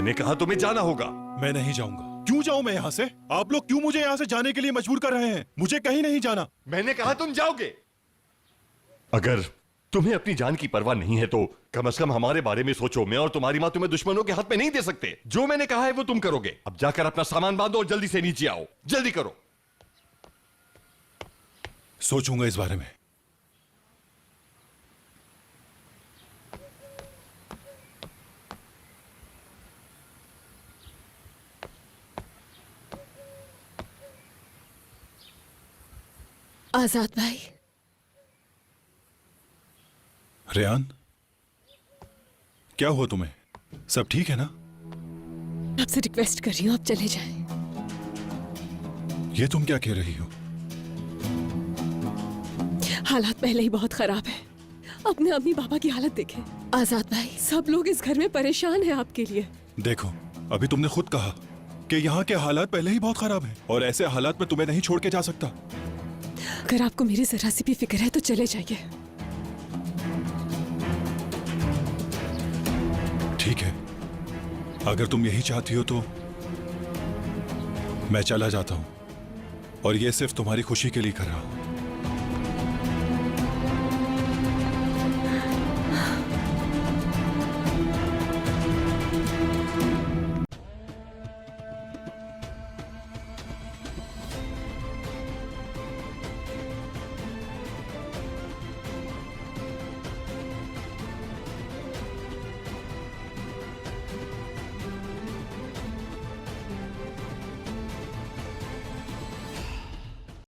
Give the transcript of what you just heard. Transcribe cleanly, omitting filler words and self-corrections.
मैंने कहा तुम्हें जाना होगा। मैं नहीं जाऊंगा। क्यों जाऊं मैं यहाँ से? आप लोग क्यों मुझे यहाँ से जाने के लिए मजबूर कर रहे हैं? मुझे कहीं नहीं जाना। मैंने कहा तुम जाओगे। अगर तुम्हें अपनी जान की परवाह नहीं है तो कम से कम हमारे बारे में सोचो। मैं और तुम्हारी माँ तुम्हें दुश्मनों के हाथ में नहीं दे सकते। जो मैंने कहा है वो तुम करोगे। अब जाकर अपना सामान बांधो और जल्दी से नीचे आओ। जल्दी करो। सोचूंगा इस बारे में। आजाद भाई। रेयान, क्या हुआ तुम्हें? सब ठीक है ना? आपसे रिक्वेस्ट कर रही हूँ, आप चले जाएं। ये तुम क्या कह रही हो? हालात पहले ही बहुत खराब है। अपने अम्मी पापा की हालत देखें। आजाद भाई, सब लोग इस घर में परेशान हैं आपके लिए। देखो, अभी तुमने खुद कहा कि यहाँ के हालात पहले ही बहुत खराब हैं और ऐसे हालात में तुम्हें नहीं छोड़ के जा सकता। अगर आपको मेरी जरा सी भी फिक्र है तो चले जाइए। ठीक है, अगर तुम यही चाहती हो तो मैं चला जाता हूं और ये सिर्फ तुम्हारी खुशी के लिए कर रहा हूं।